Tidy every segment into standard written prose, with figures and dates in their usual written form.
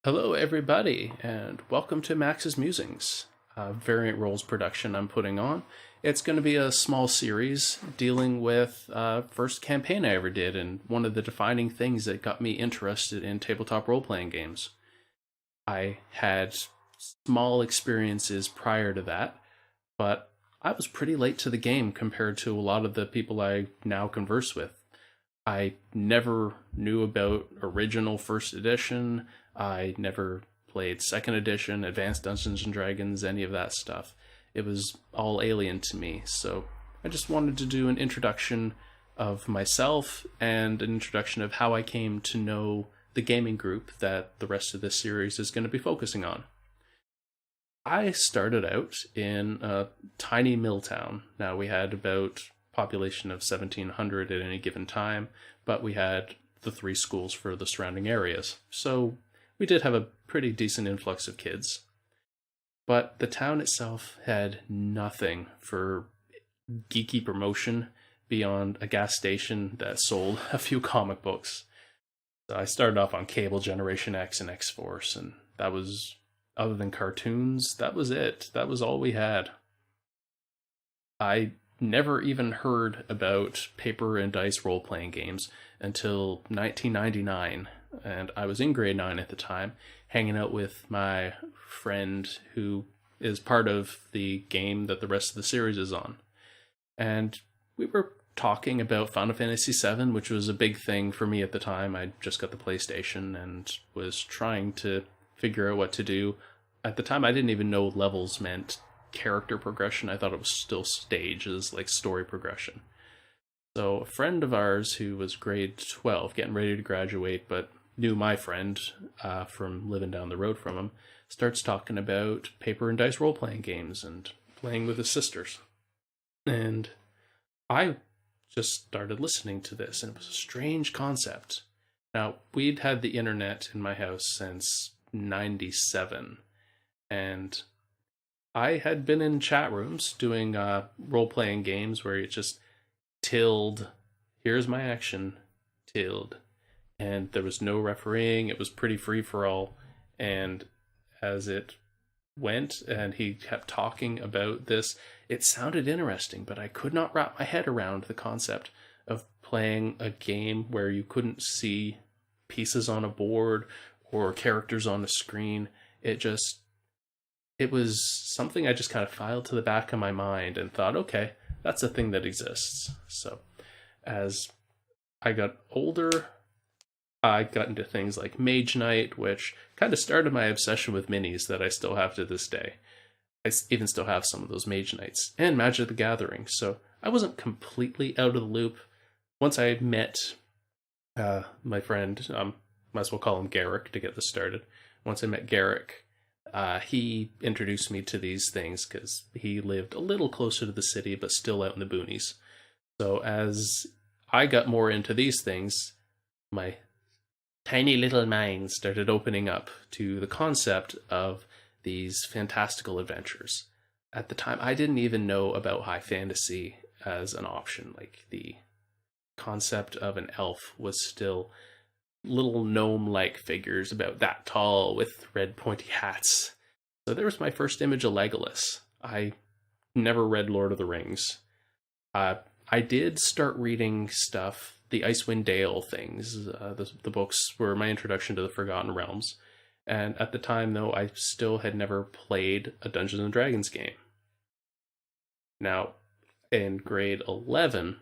Hello, everybody, and welcome to Max's Musings, a variant roles production I'm putting on. It's going to be a small series dealing with first campaign I ever did and one of the defining things that got me interested in tabletop role-playing games. I had small experiences prior to that, but I was pretty late to the game compared to a lot of the people I now converse with. I never knew about original first edition. I never played second edition, advanced Dungeons and Dragons, any of that stuff. It was all alien to me. So I just wanted to do an introduction of myself and an introduction of how I came to know the gaming group that the rest of this series is going to be focusing on. I started out in a tiny mill town. Now, we had about population of 1,700 at any given time, but we had the three schools for the surrounding areas. So we did have a pretty decent influx of kids. But the town itself had nothing for geeky promotion beyond a gas station that sold a few comic books. So I started off on cable Generation X and X-Force, and that was, other than cartoons, that was it. That was all we had. I never even heard about paper and dice role-playing games until 1999, and I was in grade 9 at the time, hanging out with my friend who is part of the game that the rest of the series is on. And we were talking about Final Fantasy VII, which was a big thing for me at the time. I just got the PlayStation and was trying to figure out what to do. At the time, I didn't even know levels meant character progression. I thought it was still stages, like story progression. So a friend of ours who was grade 12, getting ready to graduate, but knew my friend from living down the road from him, starts talking about paper and dice role-playing games and playing with his sisters. And I just started listening to this, and it was a strange concept. Now, we'd had the internet in my house since 97, and I had been in chat rooms doing role-playing games where you just tilde, here's my action, tilde. And there was no refereeing, it was pretty free-for-all. And as it went and he kept talking about this, it sounded interesting, but I could not wrap my head around the concept of playing a game where you couldn't see pieces on a board or characters on a screen. It was something I just kind of filed to the back of my mind and thought, okay, that's a thing that exists. So as I got older, I got into things like Mage Knight, which kind of started my obsession with minis that I still have to this day. I even still have some of those Mage Knights, and Magic the Gathering. So I wasn't completely out of the loop. Once I met my friend, might as well call him Garrick to get this started. Once I met Garrick, he introduced me to these things because he lived a little closer to the city, but still out in the boonies. So as I got more into these things, my tiny little mind started opening up to the concept of these fantastical adventures. At the time, I didn't even know about high fantasy as an option. Like, the concept of an elf was still little gnome-like figures about that tall with red pointy hats. So there was my first image of Legolas. I never read Lord of the Rings. I did start reading stuff, the Icewind Dale things. The books were my introduction to the Forgotten Realms. And at the time, though, I still had never played a Dungeons and Dragons game. Now, in grade 11,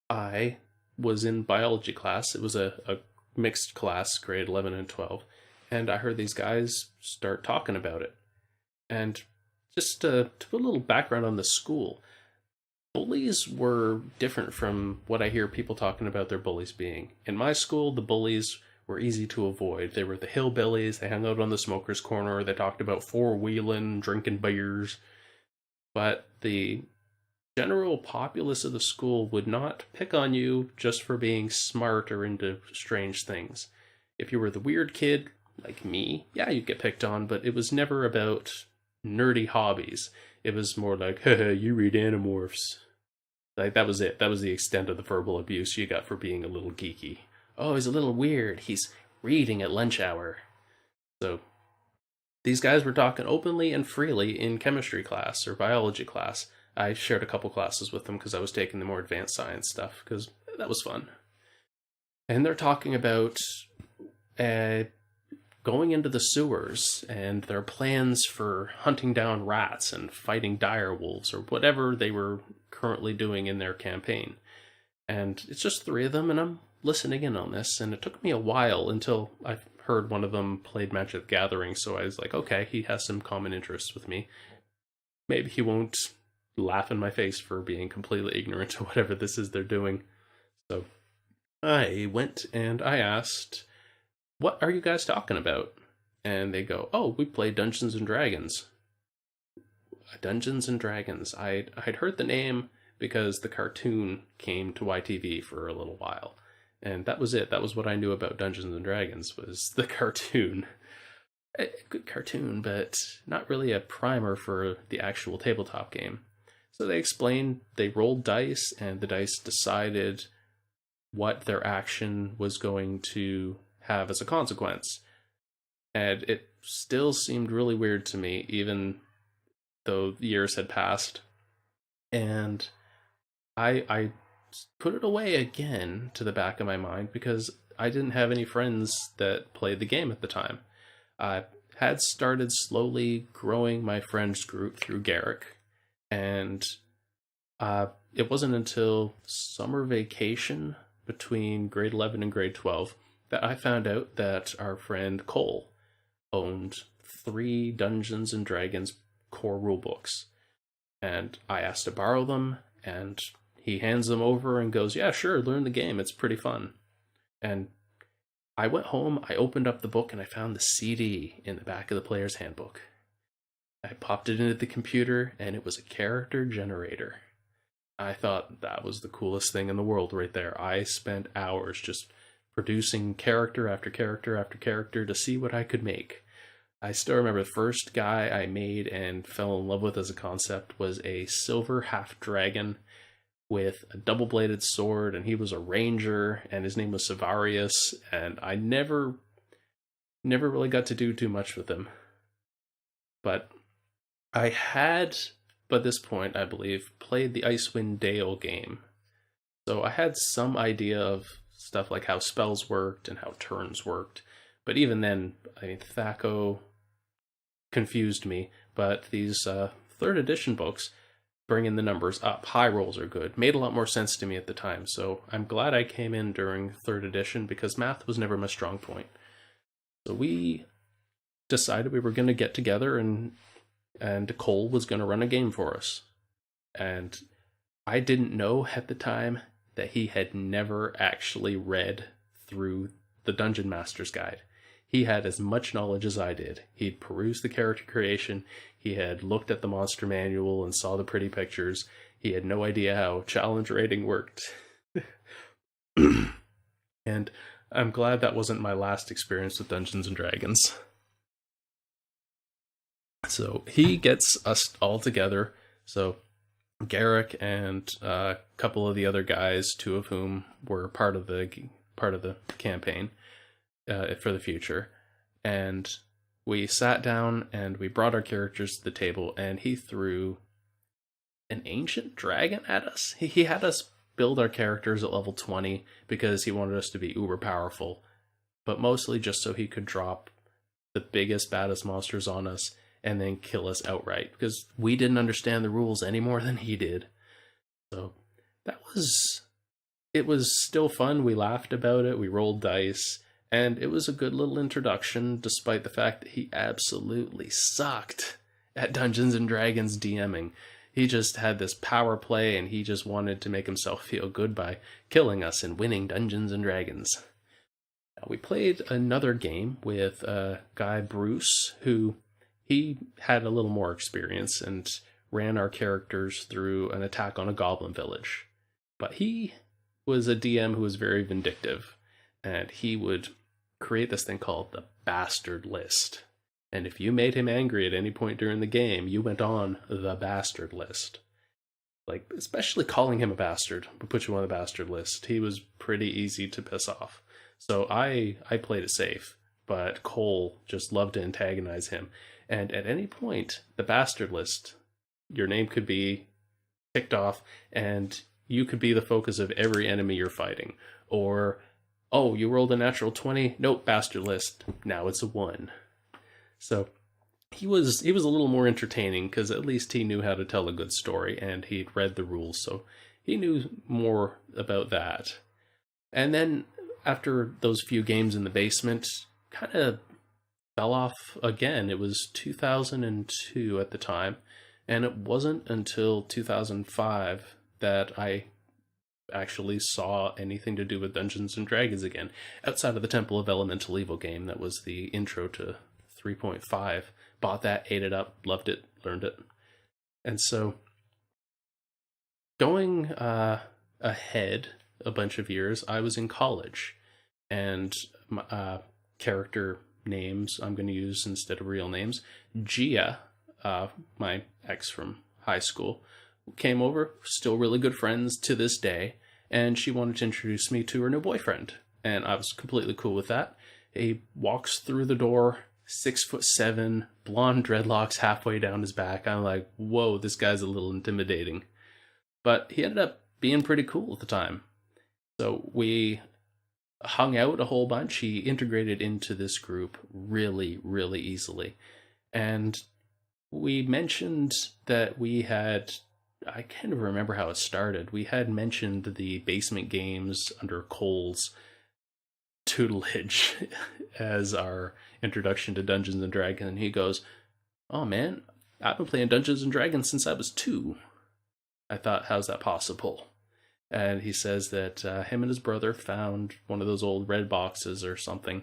I was in biology class. It was a mixed class, grade 11 and 12. And I heard these guys start talking about it. And just to put a little background on the school, bullies were different from what I hear people talking about their bullies being. In my school, the bullies were easy to avoid. They were the hillbillies, they hung out on the smoker's corner, they talked about four-wheeling, drinking beers. But the general populace of the school would not pick on you just for being smart or into strange things. If you were the weird kid, like me, yeah, you'd get picked on, but it was never about nerdy hobbies. It was more like, haha, you read Animorphs. Like, that was it. That was the extent of the verbal abuse you got for being a little geeky. Oh, he's a little weird. He's reading at lunch hour. So these guys were talking openly and freely in chemistry class or biology class. I shared a couple classes with them because I was taking the more advanced science stuff because that was fun. And they're talking about uh, going into the sewers and their plans for hunting down rats and fighting dire wolves or whatever they were currently doing in their campaign. And it's just three of them, and I'm listening in on this. And it took me a while until I heard one of them played Magic the Gathering, so I was like, okay, he has some common interests with me. Maybe he won't laugh in my face for being completely ignorant to whatever this is they're doing. So I went and I asked, what are you guys talking about? And they go, oh, we play Dungeons and Dragons. Dungeons and Dragons. I'd heard the name because the cartoon came to YTV for a little while. And that was it. That was what I knew about Dungeons and Dragons, was the cartoon. A good cartoon, but not really a primer for the actual tabletop game. So they explained, they rolled dice, and the dice decided what their action was going to have as a consequence. And it still seemed really weird to me, even though years had passed. And I put it away again to the back of my mind because I didn't have any friends that played the game at the time. I had started slowly growing my friends group through Garrick, and it wasn't until summer vacation between grade 11 and grade 12 that I found out that our friend Cole owned 3 Dungeons and Dragons core rulebooks. And I asked to borrow them, and he hands them over and goes, yeah, sure, learn the game, it's pretty fun. And I went home, I opened up the book, and I found the CD in the back of the player's handbook. I popped it into the computer, and it was a character generator. I thought that was the coolest thing in the world right there. I spent hours just producing character after character after character to see what I could make. I still remember the first guy I made and fell in love with as a concept was a silver half-dragon with a double-bladed sword, and he was a ranger, and his name was Savarius, and I never really got to do too much with him. But I had, by this point, I believe, played the Icewind Dale game. So I had some idea of stuff like how spells worked and how turns worked. But even then, I mean, Thaco confused me. But these 3rd edition books, bringing the numbers up, high rolls are good, made a lot more sense to me at the time. So I'm glad I came in during 3rd edition because math was never my strong point. So we decided we were going to get together and Cole was going to run a game for us. And I didn't know at the time that he had never actually read through the Dungeon Master's Guide. He had as much knowledge as I did. He'd perused the character creation, he had looked at the monster manual and saw the pretty pictures. He had no idea how challenge rating worked. And I'm glad that wasn't my last experience with Dungeons and Dragons. So he gets us all together. So Garrick and a couple of the other guys, 2 of whom were part of the campaign for the future, and we sat down and we brought our characters to the table, and he threw an ancient dragon at us. He had us build our characters at level 20 because he wanted us to be uber powerful, but mostly just so he could drop the biggest, baddest monsters on us and then kill us outright, because we didn't understand the rules any more than he did. So it was still fun. We laughed about it, we rolled dice, and it was a good little introduction, despite the fact that he absolutely sucked at Dungeons and Dragons DMing. He just had this power play, and he just wanted to make himself feel good by killing us and winning Dungeons and Dragons. Now, we played another game with a guy, Bruce, who he had a little more experience and ran our characters through an attack on a goblin village. But he was a DM who was very vindictive, and he would create this thing called the Bastard List. And if you made him angry at any point during the game, you went on the Bastard List. Like, especially calling him a bastard would put you on the Bastard List. He was pretty easy to piss off. So I played it safe. but Cole just loved to antagonize him. And at any point, the bastard list, your name could be ticked off, and you could be the focus of every enemy you're fighting. Or, oh, you rolled a natural 20? Nope, bastard list. Now it's a 1. So he was a little more entertaining because at least he knew how to tell a good story, and he'd read the rules, so he knew more about that. And then after those few games in the basement, kind of fell off again. It was 2002 at the time, and it wasn't until 2005 that I actually saw anything to do with Dungeons and Dragons again, outside of the Temple of Elemental Evil game that was the intro to 3.5. Bought that, ate it up, loved it, learned it. And so going ahead a bunch of years, I was in college, and my character names I'm going to use instead of real names. Gia, my ex from high school, came over, still really good friends to this day, and she wanted to introduce me to her new boyfriend, and I was completely cool with that. He walks through the door, 6'7", blonde dreadlocks halfway down his back. I'm like, whoa, this guy's a little intimidating. But he ended up being pretty cool at the time. So we hung out a whole bunch. He integrated into this group really, really easily. And we mentioned that we had, I can't even remember how it started. We had mentioned the basement games under Cole's tutelage as our introduction to Dungeons and Dragons. And he goes, oh man, I've been playing Dungeons and Dragons since I was 2. I thought, how's that possible? And he says that him and his brother found one of those old red boxes or something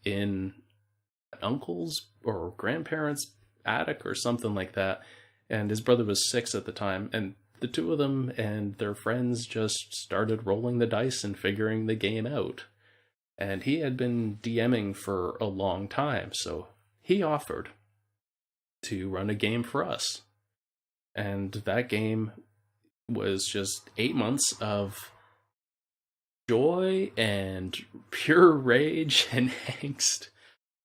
in uncle's or grandparents' attic or something like that. And his brother was 6 at the time. And the two of them and their friends just started rolling the dice and figuring the game out. And he had been DMing for a long time, so he offered to run a game for us. And that game was just 8 months of joy and pure rage and angst.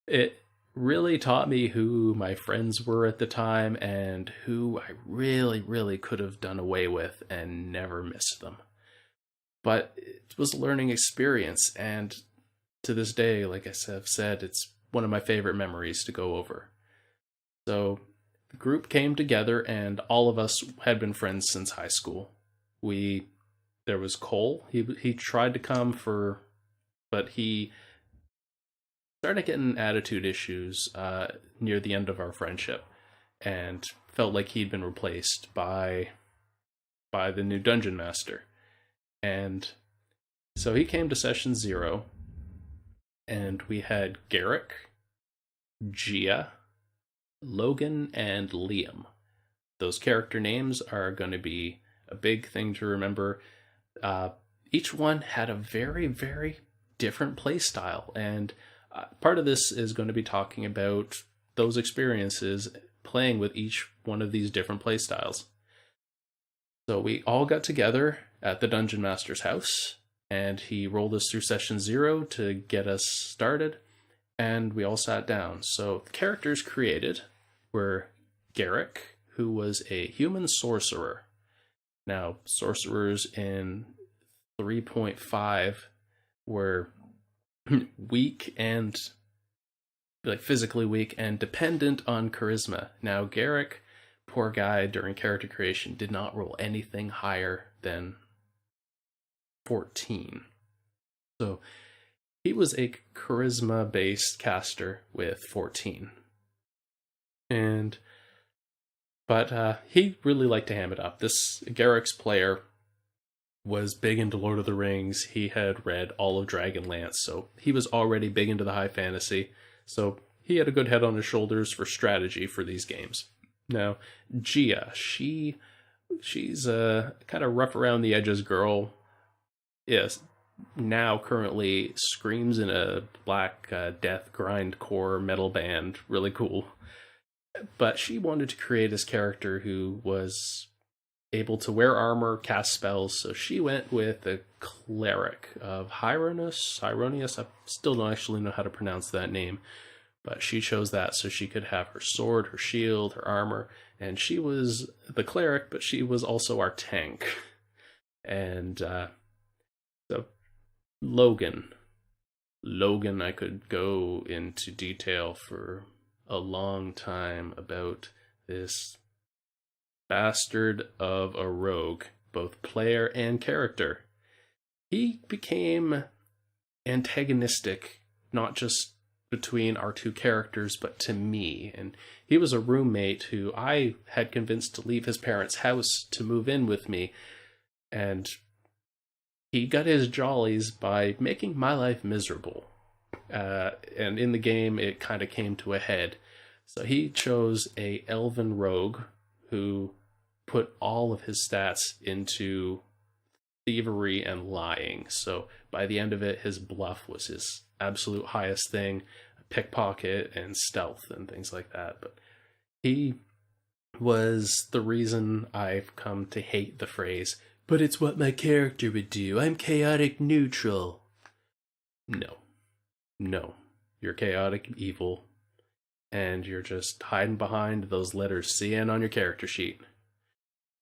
It really taught me who my friends were at the time and who I really, really could have done away with and never missed them. But it was a learning experience, and to this day, like I have said, it's one of my favorite memories to go over. So the group came together, and all of us had been friends since high school. There was Cole. He tried to come but he started getting attitude issues near the end of our friendship, and felt like he'd been replaced by the new dungeon master. And so he came to session 0, and we had Garrick, Gia, Logan, and Liam. Those character names are going to be a big thing to remember. Each one had a very, very different play style, and part of this is going to be talking about those experiences playing with each one of these different play styles. So we all got together at the Dungeon Master's house, and he rolled us through session 0 to get us started, and we all sat down. So the characters created were Garrick, who was a human sorcerer. Now, sorcerers in 3.5 were weak and physically weak and dependent on charisma. Now, Garrick, poor guy, during character creation, did not roll anything higher than 14. So he was a charisma-based caster with 14. But he really liked to ham it up. This Garrick's player was big into Lord of the Rings. He had read all of Dragonlance, so he was already big into the high fantasy. So he had a good head on his shoulders for strategy for these games. Now, Gia, she's a kind of rough around the edges girl. Yes, now currently screams in a black death grindcore metal band. Really cool. But she wanted to create this character who was able to wear armor, cast spells, so she went with the cleric of Hieronius. I still don't actually know how to pronounce that name, but she chose that so she could have her sword, her shield, her armor, and she was the cleric, but she was also our tank. And so Logan, I could go into detail for a long time about this bastard of a rogue, both player and character. He became antagonistic, not just between our two characters, but to me. And he was a roommate who I had convinced to leave his parents' house to move in with me. And he got his jollies by making my life miserable. And in the game, it kind of came to a head. So he chose a elven rogue who put all of his stats into thievery and lying. So by the end of it, his bluff was his absolute highest thing, pickpocket and stealth and things like that. But he was the reason I've come to hate the phrase, "But it's what my character would do. I'm chaotic neutral." No. You're chaotic evil, and you're just hiding behind those letters CN on your character sheet.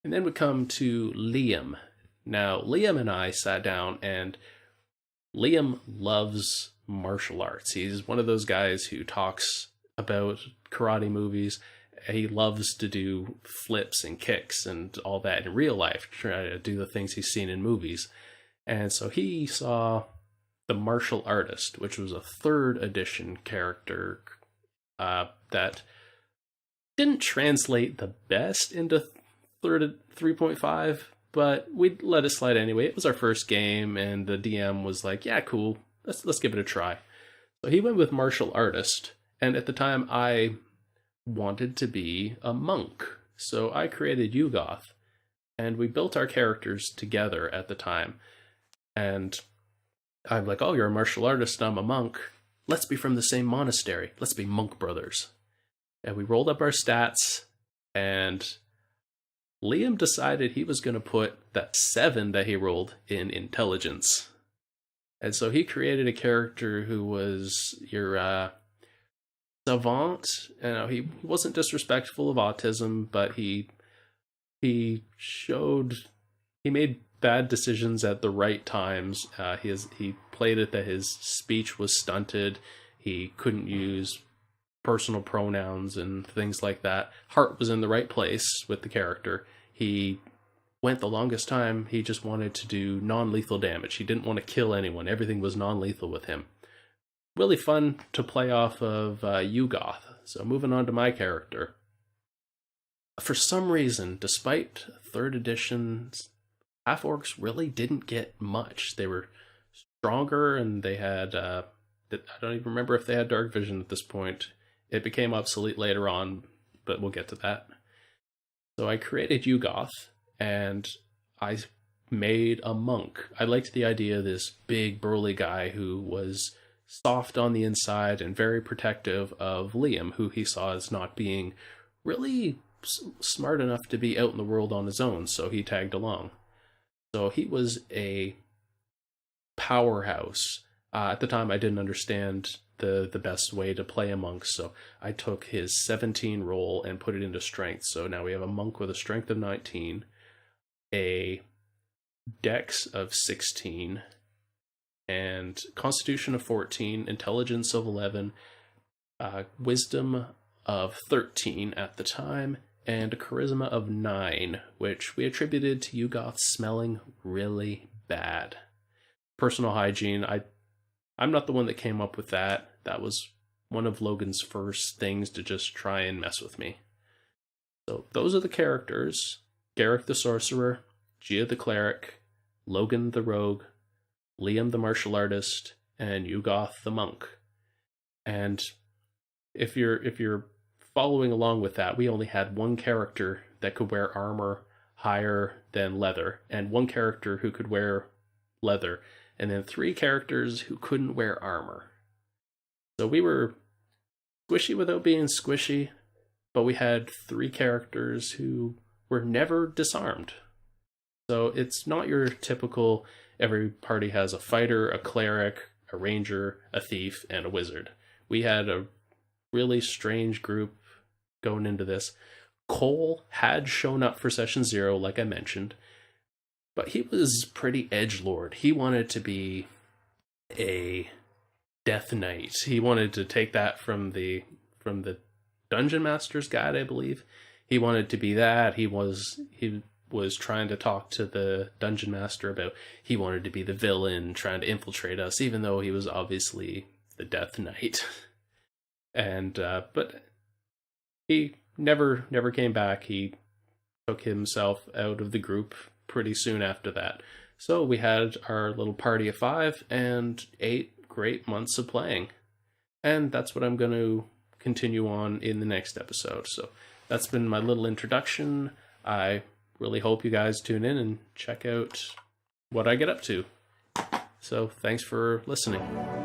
And then we come to Liam. Now, Liam and I sat down, and Liam loves martial arts. He's one of those guys who talks about karate movies. He loves to do flips and kicks and all that in real life, try to do the things he's seen in movies. And so he saw The Martial Artist, which was a 3rd edition character that didn't translate the best into 3.5, but we let it slide anyway. It was our first game, and the DM was like, "Yeah, cool, let's give it a try." So he went with Martial Artist, and at the time I wanted to be a monk, so I created Yugoth, and we built our characters together at the time. And I'm like, "Oh, you're a martial artist, I'm a monk. Let's be from the same monastery. Let's be monk brothers." And we rolled up our stats, and Liam decided he was going to put that 7 that he rolled in intelligence. And so he created a character who was your savant. He wasn't disrespectful of autism, but he made bad decisions at the right times. He played it that his speech was stunted. He couldn't use personal pronouns and things like that. Heart was in the right place with the character. He went the longest time, he just wanted to do non-lethal damage. He didn't want to kill anyone. Everything was non-lethal with him. Really fun to play off of Yugoth. So moving on to my character. For some reason, despite 3rd editions, half-orcs really didn't get much. They were stronger, and they had... I don't even remember if they had dark vision at this point. It became obsolete later on, but we'll get to that. So I created Yugoth, and I made a monk. I liked the idea of this big, burly guy who was soft on the inside and very protective of Liam, who he saw as not being really smart enough to be out in the world on his own, so he tagged along. So he was a powerhouse. At the time, I didn't understand the best way to play a monk, so I took his 17 roll and put it into strength. So now we have a monk with a strength of 19, a dex of 16, and constitution of 14, intelligence of 11, wisdom of 13 at the time, and a charisma of 9, which we attributed to Yugoth smelling really bad. Personal hygiene, I'm not the one that came up with that. That was one of Logan's first things to just try and mess with me. So those are the characters: Garrick the Sorcerer, Gia the Cleric, Logan the Rogue, Liam the Martial Artist, and Yugoth the Monk. And if you're following along with that, we only had one character that could wear armor higher than leather, and one character who could wear leather, and then 3 characters who couldn't wear armor. So we were squishy without being squishy, but we had 3 characters who were never disarmed. So it's not your typical every party has a fighter, a cleric, a ranger, a thief, and a wizard. We had a really strange group going into this. Cole had shown up for session 0, like I mentioned, but he was pretty edgelord. He wanted to be a Death Knight. He wanted to take that from the Dungeon Master's Guide, I believe. He wanted to be that. He was trying to talk to the Dungeon Master about he wanted to be the villain, trying to infiltrate us, even though he was obviously the Death Knight. And but he never came back. He took himself out of the group pretty soon after that. So we had our little party of 5 and 8 great months of playing. And that's what I'm going to continue on in the next episode. So that's been my little introduction. I really hope you guys tune in and check out what I get up to. So thanks for listening.